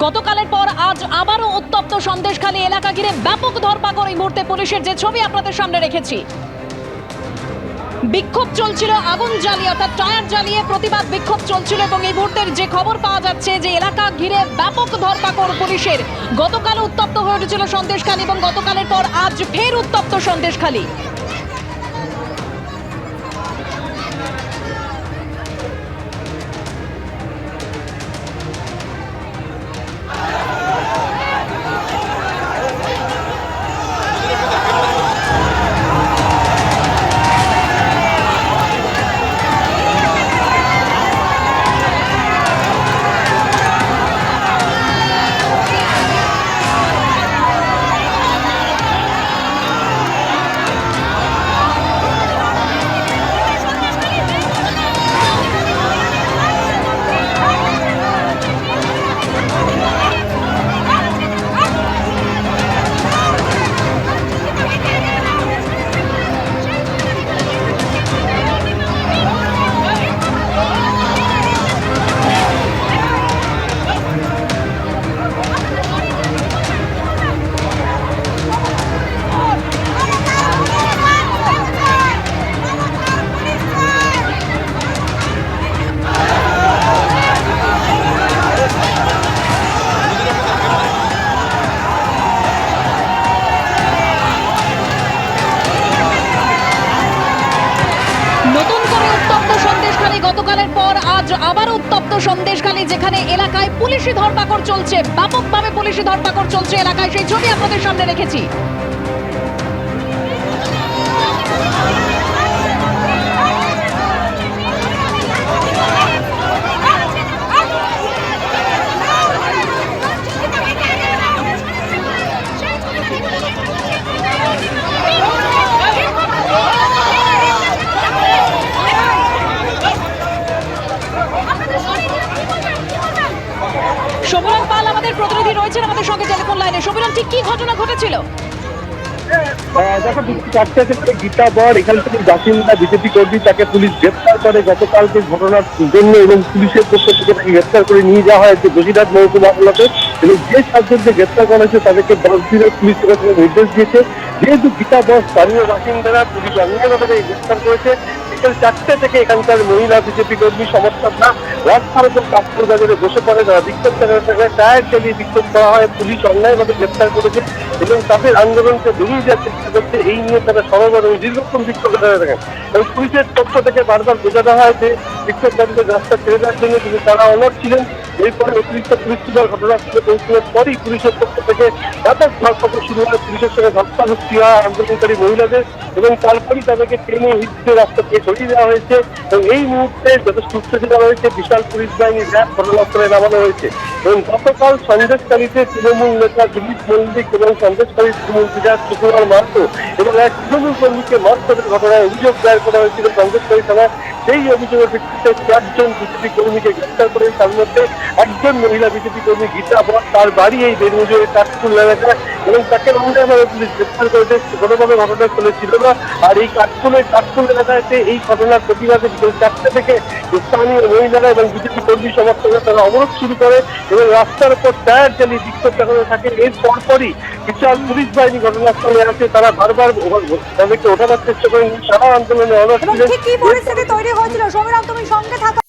গতকালের পর আজ আবারও উত্তপ্ত সন্দেশখালী এলাকা ঘিরে ব্যাপক ধরপাকড়। এই মুহূর্তে পুলিশের যে ছবি আপনাদের সামনে রেখেছি, বিক্ষোভ চলছিল, আগুন জ্বালিয়ে অর্থাৎ টায়ার জ্বালিয়ে প্রতিবাদ বিক্ষোভ চলছিল এবং এই মুহূর্তের যে খবর পাওয়া যাচ্ছে যে এলাকা ঘিরে ব্যাপক ধরপাকড় পুলিশের। গতকাল উত্তপ্ত হয়ে উঠেছিল সন্দেশখালী এবং গতকালের পর আজ ফের উত্তপ্ত সন্দেশখালী। নতুন করে উত্তপ্ত সন্দেশখালী, গতকালের পর আজ আবার উত্তপ্ত সন্দেশখালী, যেখানে এলাকায় পুলিশি ধরপাকড় চলছে, ব্যাপকভাবে পুলিশি ধরপাকড় চলছে এলাকায়। সেই ছবি আপনাদের সামনে রেখেছি। সমীরণ পাল আমাদের প্রতিনিধি রয়েছেন আমাদের সঙ্গে টেলিফোন লাইনে। সমীরণ, ঠিক কি ঘটনা ঘটেছিল? দেখো, চারটে থেকে গীতা বর এখান থেকে বাসিন্দা বিজেপি কর্মী, তাকে পুলিশ গ্রেপ্তার করে গতকালকে ঘটনার জন্য এবং পুলিশের পক্ষ থেকে তাকে গ্রেপ্তার করে নিয়ে যাওয়া হয়েছে বসিরহাট মহকুমা আদালতে। এবং যে সাতজনকে গ্রেপ্তার করা হয়েছে তাদেরকে 10 দিনের পুলিশ নির্দেশ দিয়েছে। যেহেতু গীতা বর স্থানীয় বাসিন্দারা, পুলিশ অন্যায়ভাবে তাকে গ্রেপ্তার করেছে। বিকেল 4টে থেকে এখানকার মহিলা বিজেপি কর্মী সমর্থকরা রাস্তার উপর কাপড় বাজারে বসে পড়ে, তারা বিক্ষোভ টায়ার চালিয়ে বিক্ষোভ করা হয়। পুলিশ অন্যায়ভাবে গ্রেপ্তার করেছে এবং তাদের আন্দোলনকে বেরিয়ে যাওয়ার চেষ্টা করছে। এই নিয়ে তারা সরব এবং দীর্ঘক্ষণ বিক্ষোভ করে থাকেন এবং পুলিশের পক্ষ থেকে বারবার বোঝানো হয় যে বিক্ষোভকারীদের রাস্তা ছেড়ে দেওয়ার জন্য, কিন্তু তারা অনড় ছিলেন। এরপরে অতিরিক্ত পুলিশ সুপার ঘটনাস্থলে পৌঁছানোর পরই পুলিশের পক্ষ থেকে ব্যাপক ধরপাকড় শুরু হয়। পুলিশের সঙ্গে ধস্তাধস্তি হয় আন্দোলনকারী মহিলাদের এবং তারপরই তাদেরকে টেনে হিঁচড়ে রাস্তা থেকে সরিয়ে দেওয়া হয়েছে। এবং এই মুহূর্তে যথেষ্ট উত্তেজনা রয়েছে, বিশাল পুলিশ বাহিনী র্যাব ঘটনাস্থলে নামানো হয়েছে। এবং গতকাল সন্দেশখালীতে তৃণমূল নেতা দিলীপ মল্লিক এবং সন্দেশখালীর তৃণমূল বিধায়ক সুকুমার মাহাতো এবং এক তৃণমূল কর্মীকে মারধরের ঘটনায় অভিযোগ দায়ের করা হয়েছিল সন্দেশখালী থানায়। সেই অভিযোগের ভিত্তিতে 4 জন বিজেপি কর্মীকে গ্রেপ্তার করে, তার মধ্যে একজন মহিলা বিজেপি কর্মী গীতা বর, তার বাড়ি এই বেনমুজুরের কাঠকুল এলাকায় এবং তাকে অন্যায়ভাবে পুলিশ গ্রেপ্তার করেছে। কোনোভাবে ঘটনাস্থলে ছিল না। আর এই কাঠকুল এলাকাতে এই ঘটনার প্রতিবাদে বিকেল 4টে থেকে স্থানীয় মহিলারা এবং বিজেপি কর্মী সমর্থকরা তারা অবরোধ শুরু করে এবং রাস্তার উপর টায়ার চালিয়ে বিক্ষোভ দেখাতে থাকে। এর পরপরই বিশাল পুলিশ বাহিনী ঘটনাস্থলে আসে, তারা বারবার তাদেরকে ওঠানোর চেষ্টা করেন। সারা আন্দোলনে অনড় ছিলেন। কি পরিস্থিতি তৈরি হয়েছিল? সমীরণ, তুমি সঙ্গে থাকা।